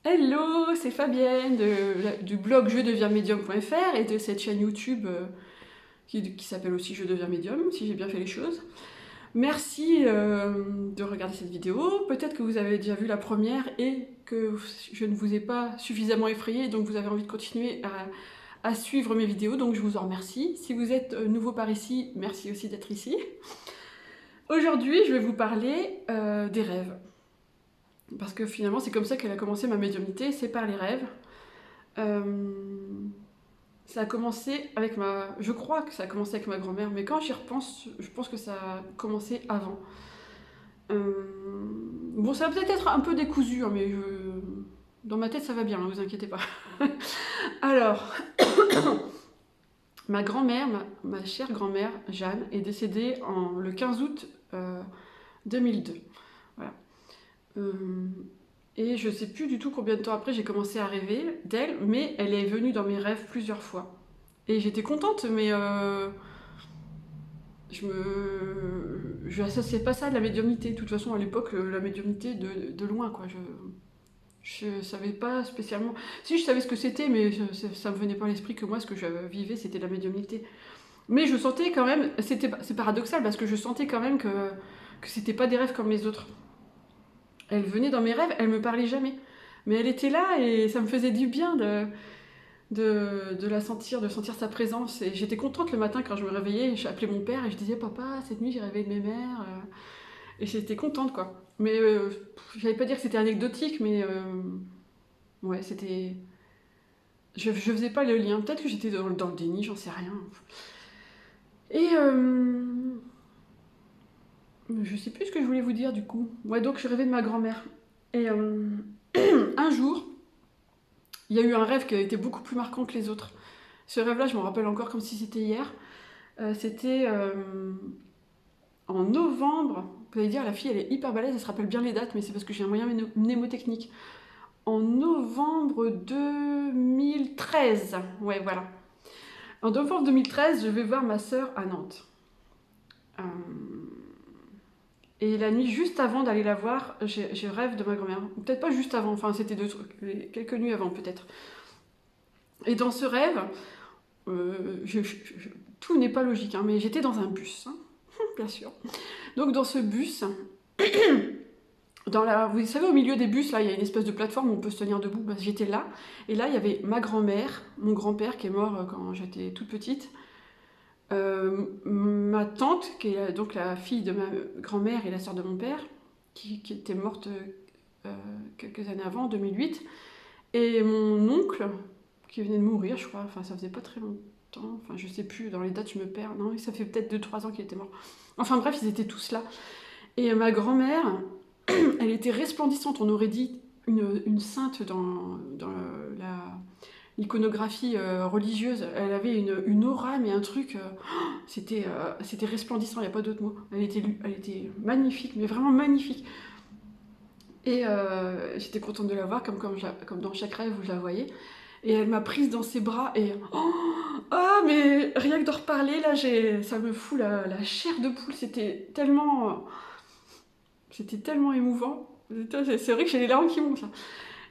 Hello, c'est Fabienne du blog jedeviensmedium.fr et de cette chaîne YouTube qui s'appelle aussi Je deviens médium, si j'ai bien fait les choses. Merci de regarder cette vidéo. Peut-être que vous avez déjà vu la première et que je ne vous ai pas suffisamment effrayé, donc vous avez envie de continuer à suivre mes vidéos, donc je vous en remercie. Si vous êtes nouveau par ici, merci aussi d'être ici. Aujourd'hui, je vais vous parler des rêves. Parce que finalement, c'est comme ça qu'elle a commencé ma médiumnité, c'est par les rêves. Ça a commencé avec ma... Je crois que ça a commencé avec ma grand-mère, mais quand j'y repense, je pense que ça a commencé avant. Bon, ça va peut-être être un peu décousu, hein, mais dans ma tête, ça va bien, ne vous inquiétez pas. Alors, ma grand-mère, ma chère grand-mère, Jeanne, est décédée le 15 août 2002. Voilà. Et je sais plus du tout combien de temps après j'ai commencé à rêver d'elle, mais elle est venue dans mes rêves plusieurs fois. Et j'étais contente, mais je associais pas ça à la médiumnité. De toute façon, à l'époque, la médiumnité de loin, quoi. Je savais pas spécialement. Si, je savais ce que c'était, mais ça me venait pas à l'esprit que moi, ce que je vivais, c'était la médiumnité. Mais je sentais quand même, c'est paradoxal, parce que je sentais quand même que c'était pas des rêves comme les autres. Elle venait dans mes rêves, elle me parlait jamais. Mais elle était là et ça me faisait du bien de la sentir, de sentir sa présence. Et j'étais contente le matin quand je me réveillais, j'appelais mon père et je disais papa, cette nuit j'ai rêvé de mes mères. Et j'étais contente quoi. Mais j'allais pas dire que c'était anecdotique, mais ouais, c'était. Je faisais pas le lien. Peut-être que j'étais dans le déni, j'en sais rien. Et je sais plus ce que je voulais vous dire du coup. Ouais, donc je rêvais de ma grand-mère. Et un jour, il y a eu un rêve qui a été beaucoup plus marquant que les autres. Ce rêve-là, je m'en rappelle encore comme si c'était hier. C'était en novembre. Vous allez dire, la fille, elle est hyper balèze, elle se rappelle bien les dates, mais c'est parce que j'ai un moyen mnémotechnique. En novembre 2013. Ouais, voilà. En novembre 2013, je vais voir ma sœur à Nantes. Et la nuit juste avant d'aller la voir, je rêve de ma grand-mère. Peut-être pas juste avant, enfin c'était quelques nuits avant peut-être. Et dans ce rêve, tout n'est pas logique, hein, mais j'étais dans un bus, hein, bien sûr. Donc dans ce bus, vous savez, au milieu des bus, là, il y a une espèce de plateforme où on peut se tenir debout. Bah, j'étais là, et là, il y avait ma grand-mère, mon grand-père qui est mort quand j'étais toute petite, ma tante, qui est donc la fille de ma grand-mère et la sœur de mon père, qui était morte quelques années avant, en 2008, et mon oncle, qui venait de mourir, je crois, enfin ça faisait pas très longtemps, enfin je sais plus, dans les dates je me perds, non, ça fait peut-être 2-3 ans qu'il était mort. Enfin bref, ils étaient tous là. Et ma grand-mère, elle était resplendissante, on aurait dit une sainte dans l'iconographie religieuse. Elle avait une aura, mais un truc, c'était resplendissant, il n'y a pas d'autre mot. Elle était magnifique, mais vraiment magnifique. Et j'étais contente de la voir, comme dans chaque rêve où je la voyais. Et elle m'a prise dans ses bras et... mais rien que d'en reparler, là, ça me fout la chair de poule. C'était tellement émouvant. C'est vrai que j'ai les larmes qui montent, là.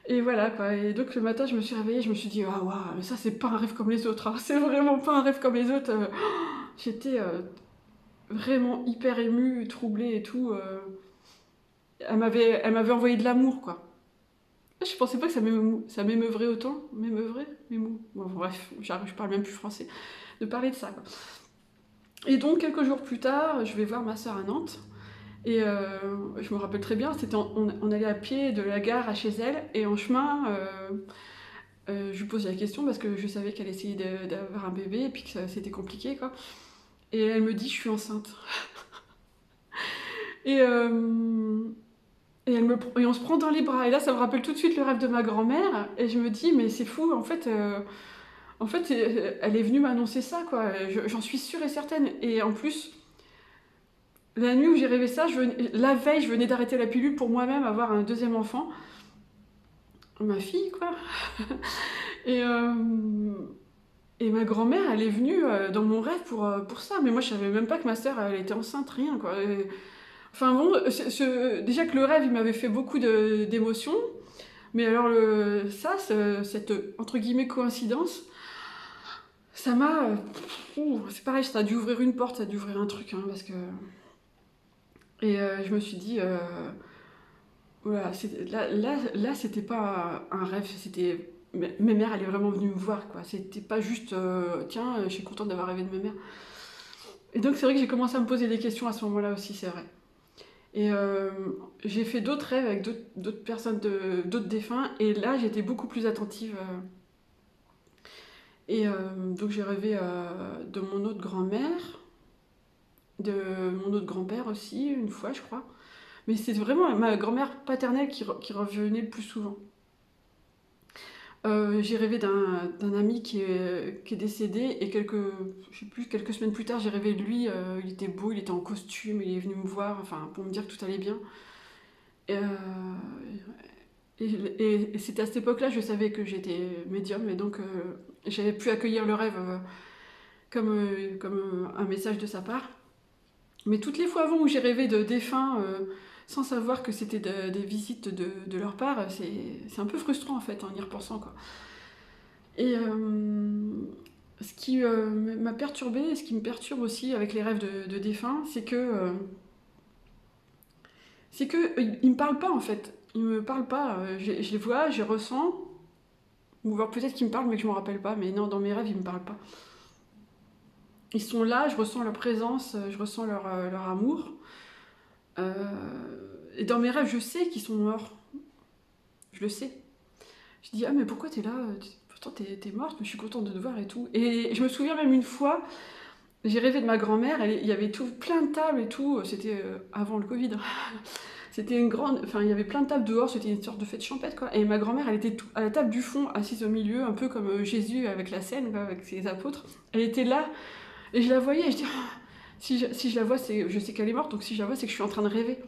Et voilà, quoi. Et donc, le matin, je me suis réveillée, je me suis dit, ah, waouh, mais ça, c'est pas un rêve comme les autres, hein. C'est vraiment pas un rêve comme les autres. J'étais vraiment hyper émue, troublée et tout. Elle m'avait envoyé de l'amour, quoi. Je pensais pas que ça m'émeuvrait autant. M'émeuvrait. Bon, bref, je parle même plus français. De parler de ça, quoi. Et donc, quelques jours plus tard, je vais voir ma sœur à Nantes. Et je me rappelle très bien, on allait à pied de la gare à chez elle. Et en chemin, je lui posais la question parce que je savais qu'elle essayait d'avoir un bébé et puis que c'était compliqué, quoi. Et elle me dit, je suis enceinte. Et... Et on se prend dans les bras. Et là, ça me rappelle tout de suite le rêve de ma grand-mère. Et je me dis, mais c'est fou, en fait, elle est venue m'annoncer ça, quoi. J'en suis sûre et certaine. Et en plus, la nuit où j'ai rêvé ça, la veille, je venais d'arrêter la pilule pour moi-même avoir un deuxième enfant. Ma fille, quoi. Et ma grand-mère, elle est venue dans mon rêve pour ça. Mais moi, je savais même pas que ma sœur, elle était enceinte, rien, quoi. Enfin bon, déjà que le rêve, il m'avait fait beaucoup d'émotions. Mais alors, cette entre guillemets coïncidence, ça m'a. C'est pareil, ça a dû ouvrir une porte, ça a dû ouvrir un truc, hein, parce que. Et je me suis dit, voilà, là c'était pas un rêve, c'était. Mes mères, elle est vraiment venue me voir, quoi. C'était pas juste, tiens, je suis contente d'avoir rêvé de mes mères. Et donc, c'est vrai que j'ai commencé à me poser des questions à ce moment-là aussi, c'est vrai. Et j'ai fait d'autres rêves avec d'autres personnes, d'autres défunts, et là, j'étais beaucoup plus attentive. Et donc, j'ai rêvé de mon autre grand-mère, de mon autre grand-père aussi, une fois, je crois. Mais c'était vraiment ma grand-mère paternelle qui revenait le plus souvent. J'ai rêvé d'un ami qui est décédé et je sais plus, quelques semaines plus tard, j'ai rêvé de lui. Il était beau, il était en costume, il est venu me voir, enfin, pour me dire que tout allait bien. Et, et c'était à cette époque-là, je savais que j'étais médium et donc j'avais pu accueillir le rêve comme un message de sa part. Mais toutes les fois avant où j'ai rêvé de défunts sans savoir que c'était des visites de leur part, c'est un peu frustrant en fait en y repensant, quoi. Et ce qui m'a perturbée, et ce qui me perturbe aussi avec les rêves de défunts, c'est que ils me parlent pas en fait. Ils me parlent pas. Je les vois, je les ressens, ou alors peut-être qu'ils me parlent mais que je m'en rappelle pas. Mais non, dans mes rêves, ils me parlent pas. Ils sont là, je ressens leur présence, je ressens leur amour. Euh, et dans mes rêves, je sais qu'ils sont morts. Je le sais. Je dis, ah mais pourquoi t'es là? Pourtant t'es morte, mais je suis contente de te voir et tout. Et je me souviens même une fois, j'ai rêvé de ma grand-mère, il y avait tout, plein de tables et tout, c'était avant le Covid. C'était une grande. Enfin, il y avait plein de tables dehors, c'était une sorte de fête champêtre, quoi. Et ma grand-mère, elle était à la table du fond, assise au milieu, un peu comme Jésus avec la scène, quoi, avec ses apôtres. Elle était là, et je la voyais, et je dis, ah, si je la vois, je sais qu'elle est morte, donc si je la vois, c'est que je suis en train de rêver.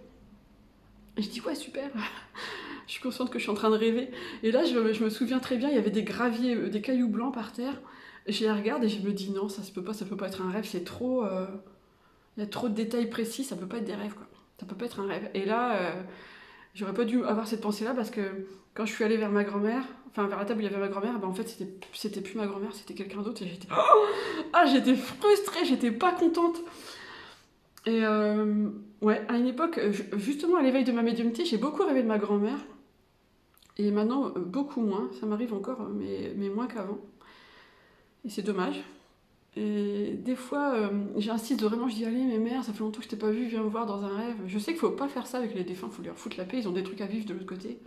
Et je dis, ouais, super, je suis consciente que je suis en train de rêver. Et là, je me souviens très bien, il y avait des graviers, des cailloux blancs par terre. Je les regarde et je me dis, non, ça peut pas être un rêve, c'est trop. Il y a trop de détails précis, ça peut pas être des rêves, quoi. Ça peut pas être un rêve. Et là, j'aurais pas dû avoir cette pensée-là parce que quand je suis allée vers ma grand-mère, enfin vers la table où il y avait ma grand-mère, ben en fait c'était plus ma grand-mère, c'était quelqu'un d'autre et j'étais frustrée, j'étais pas contente. Et ouais, à une époque, justement à l'éveil de ma médiumnité, j'ai beaucoup rêvé de ma grand-mère et maintenant beaucoup moins. Ça m'arrive encore, mais moins qu'avant. Et c'est dommage. Et des fois, j'insiste vraiment, je dis allez, mes mères, ça fait longtemps que je t'ai pas vu, viens me voir dans un rêve. Je sais qu'il faut pas faire ça avec les défunts, faut leur foutre la paix, ils ont des trucs à vivre de l'autre côté.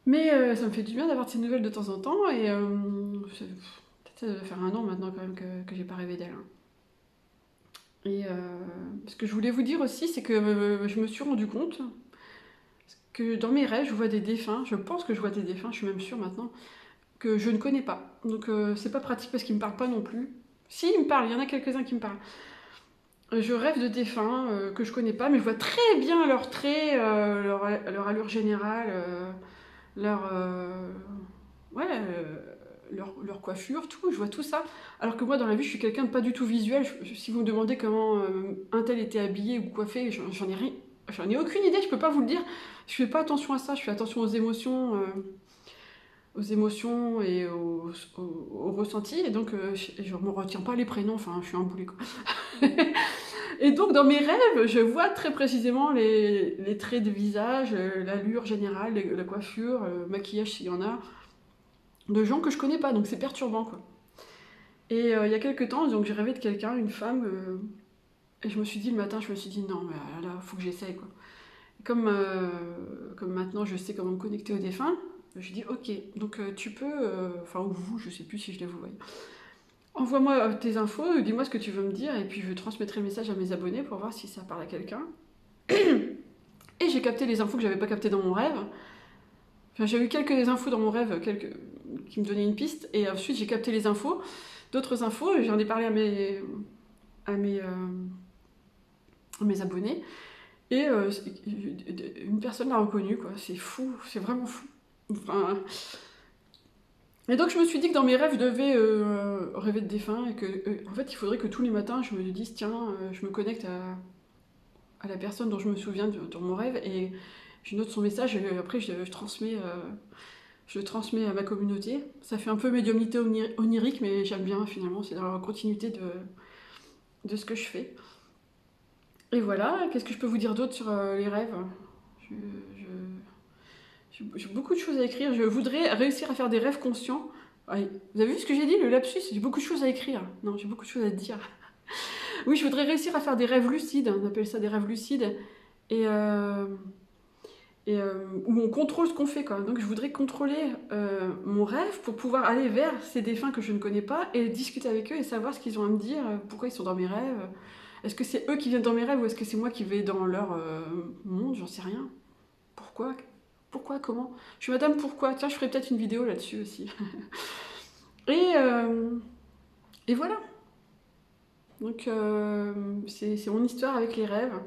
Mais ça me fait du bien d'avoir de ces nouvelles de temps en temps, et peut-être ça doit faire un an maintenant quand même que j'ai pas rêvé d'elle, hein. Et ce que je voulais vous dire aussi, c'est que je me suis rendu compte que dans mes rêves, je vois des défunts, je pense que je vois des défunts, je suis même sûre maintenant, que je ne connais pas. Donc c'est pas pratique parce qu'ils me parlent pas non plus. Si, ils me parlent, il y en a quelques-uns qui me parlent. Je rêve de défunts que je connais pas, mais je vois très bien leurs traits, leur allure générale, leur, ouais, leur coiffure, tout. Je vois tout ça. Alors que moi, dans la vie, je suis quelqu'un de pas du tout visuel. Si vous me demandez comment un tel était habillé ou coiffé, j'en ai rien, j'en ai aucune idée. Je peux pas vous le dire. Je fais pas attention à ça. Je fais attention aux émotions et aux ressentis. Et donc, je me retiens pas les prénoms. Enfin, je suis un boulet, quoi. Et donc, dans mes rêves, je vois très précisément les traits de visage, l'allure générale, la coiffure, le maquillage s'il y en a, de gens que je connais pas. Donc, c'est perturbant, quoi. Et il y a quelques temps, donc, j'ai rêvé de quelqu'un, une femme, et je me suis dit le matin, je me suis dit non, mais là, faut que j'essaye, quoi. Comme maintenant, je sais comment me connecter aux défunts, je dis ok, donc tu peux, enfin, ou vous, je sais plus si je les vous voyez. Envoie-moi tes infos, dis-moi ce que tu veux me dire, et puis je transmettrai le message à mes abonnés pour voir si ça parle à quelqu'un. Et j'ai capté les infos que j'avais pas captées dans mon rêve. Enfin, j'ai eu quelques infos dans mon rêve, qui me donnaient une piste, et ensuite j'ai capté les infos, d'autres infos, et j'en ai parlé à mes abonnés, et une personne l'a reconnu, quoi. C'est fou, c'est vraiment fou. Enfin, et donc je me suis dit que dans mes rêves, je devais rêver de défunts et que, en fait, il faudrait que tous les matins, je me dise, tiens, je me connecte à la personne dont je me souviens dans mon rêve je note son message et après je le transmets à ma communauté. Ça fait un peu médiumnité onirique, mais j'aime bien finalement, c'est dans la continuité de ce que je fais. Et voilà, qu'est-ce que je peux vous dire d'autre sur les rêves? Je- J'ai beaucoup de choses à écrire. Je voudrais réussir à faire des rêves conscients. Ouais. Vous avez vu ce que j'ai dit, le lapsus? J'ai beaucoup de choses à écrire. Non, j'ai beaucoup de choses à dire. Oui, je voudrais réussir à faire des rêves lucides. On appelle ça des rêves lucides. Et, où on contrôle ce qu'on fait, quoi. Donc je voudrais contrôler mon rêve pour pouvoir aller vers ces défunts que je ne connais pas et discuter avec eux et savoir ce qu'ils ont à me dire, pourquoi ils sont dans mes rêves. Est-ce que c'est eux qui viennent dans mes rêves ou est-ce que c'est moi qui vais dans leur monde? J'en sais rien. Pourquoi? Pourquoi? Comment? Je suis madame pourquoi? Tiens, je ferai peut-être une vidéo là-dessus aussi. Et, euh, et voilà. Donc c'est mon histoire avec les rêves.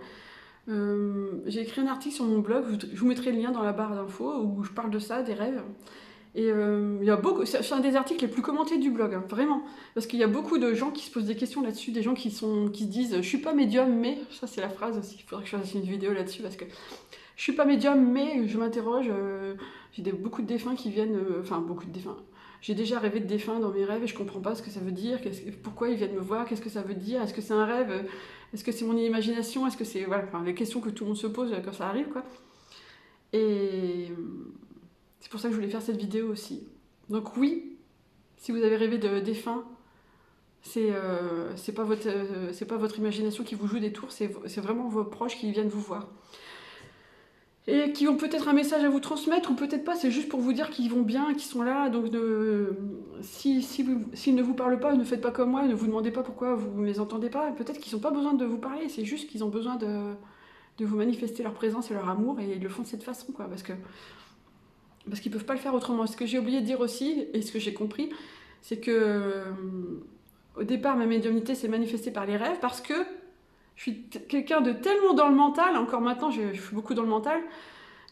J'ai écrit un article sur mon blog, je vous mettrai le lien dans la barre d'infos, où je parle de ça, des rêves. Et il y a beaucoup, c'est un des articles les plus commentés du blog, hein, vraiment. Parce qu'il y a beaucoup de gens qui se posent des questions là-dessus, des gens qui se disent « je suis pas médium, mais…» Ça c'est la phrase aussi, il faudrait que je fasse une vidéo là-dessus, parce que je suis pas médium, mais je m'interroge. J'ai beaucoup de défunts qui viennent. Enfin, beaucoup de défunts. J'ai déjà rêvé de défunts dans mes rêves et je comprends pas ce que ça veut dire. Pourquoi ils viennent me voir? Qu'est-ce que ça veut dire? Est-ce que c'est un rêve? Est-ce que c'est mon imagination? Est-ce que c'est. Voilà, enfin, les questions que tout le monde se pose quand ça arrive, quoi. Et c'est pour ça que je voulais faire cette vidéo aussi. Donc, oui, si vous avez rêvé de défunts, c'est pas votre imagination qui vous joue des tours, c'est vraiment vos proches qui viennent vous voir. Et qui ont peut-être un message à vous transmettre, ou peut-être pas, c'est juste pour vous dire qu'ils vont bien, qu'ils sont là, donc s'ils ne vous parlent pas, ne faites pas comme moi, ne vous demandez pas pourquoi vous ne les entendez pas, peut-être qu'ils n'ont pas besoin de vous parler, c'est juste qu'ils ont besoin de vous manifester leur présence et leur amour, et ils le font de cette façon, quoi, parce qu'ils peuvent pas le faire autrement. Ce que j'ai oublié de dire aussi, et ce que j'ai compris, c'est que au départ, ma médiumnité s'est manifestée par les rêves, parce que je suis quelqu'un de tellement dans le mental, encore maintenant je suis beaucoup dans le mental,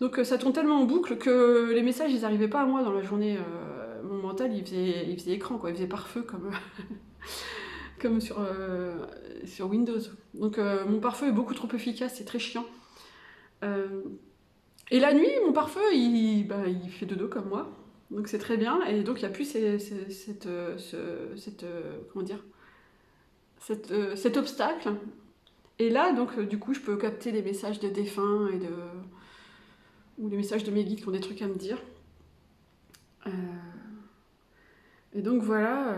donc ça tourne tellement en boucle que les messages ils n'arrivaient pas à moi dans la journée. Mon mental il faisait écran, quoi, il faisait pare-feu comme, comme sur Windows. Donc mon pare-feu est beaucoup trop efficace, c'est très chiant. Et la nuit, mon pare-feu il fait dodo comme moi, donc c'est très bien, et donc il n'y a plus comment dire, cet obstacle. Et là, donc, du coup, je peux capter les messages de défunts ou les messages de mes guides qui ont des trucs à me dire. Et donc, voilà.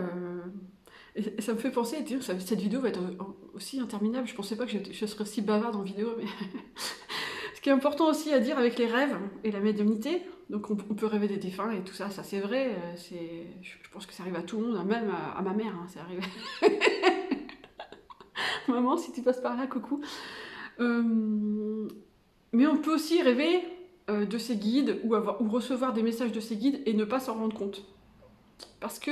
Et ça me fait penser, cette vidéo va être aussi interminable. Je pensais pas que je serais aussi bavarde en vidéo, mais... Ce qui est important aussi à dire avec les rêves et la médiumnité, donc on peut rêver des défunts et tout ça, ça c'est vrai. Je pense que ça arrive à tout le monde, même à ma mère, hein, c'est arrivé. Maman, si tu passes par là, coucou. Mais on peut aussi rêver de ses guides ou recevoir des messages de ses guides et ne pas s'en rendre compte. Parce que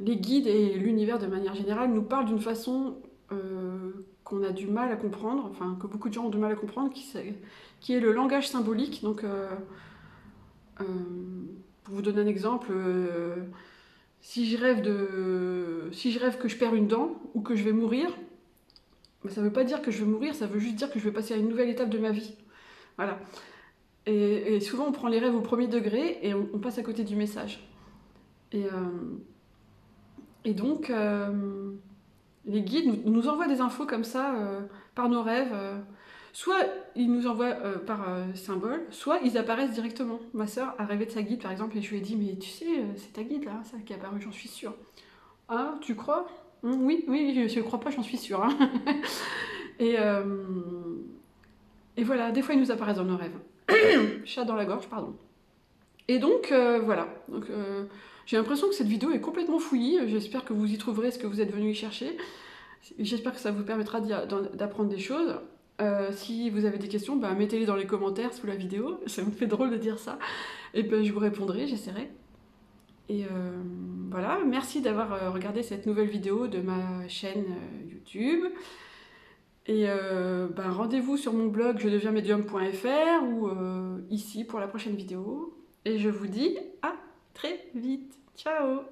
les guides et l'univers de manière générale nous parlent d'une façon qu'on a du mal à comprendre, enfin que beaucoup de gens ont du mal à comprendre, qui est le langage symbolique. Donc, pour vous donner un exemple, si je rêve que je perds une dent ou que je vais mourir, mais ça ne veut pas dire que je vais mourir, ça veut juste dire que je vais passer à une nouvelle étape de ma vie. Voilà. Et souvent, on prend les rêves au premier degré et on passe à côté du message. Et donc, les guides nous envoient des infos comme ça par nos rêves. Soit ils nous envoient par symbole, soit ils apparaissent directement. Ma sœur a rêvé de sa guide, par exemple, et je lui ai dit « Mais tu sais, c'est ta guide, là, ça qui est apparue, j'en suis sûre. » « Ah, tu crois ? Oui, je ne crois pas, j'en suis sûre. Hein. » Et voilà, des fois ils nous apparaissent dans nos rêves. Chat dans la gorge, pardon. Et donc, voilà. Donc, j'ai l'impression que cette vidéo est complètement fouillie. J'espère que vous y trouverez ce que vous êtes venu y chercher. J'espère que ça vous permettra d'apprendre des choses. Si vous avez des questions, mettez-les dans les commentaires sous la vidéo. Ça me fait drôle de dire ça. Et je vous répondrai, j'essaierai. Et voilà, merci d'avoir regardé cette nouvelle vidéo de ma chaîne YouTube. Et rendez-vous sur mon blog jedeviensmedium.fr ou ici pour la prochaine vidéo. Et je vous dis à très vite. Ciao!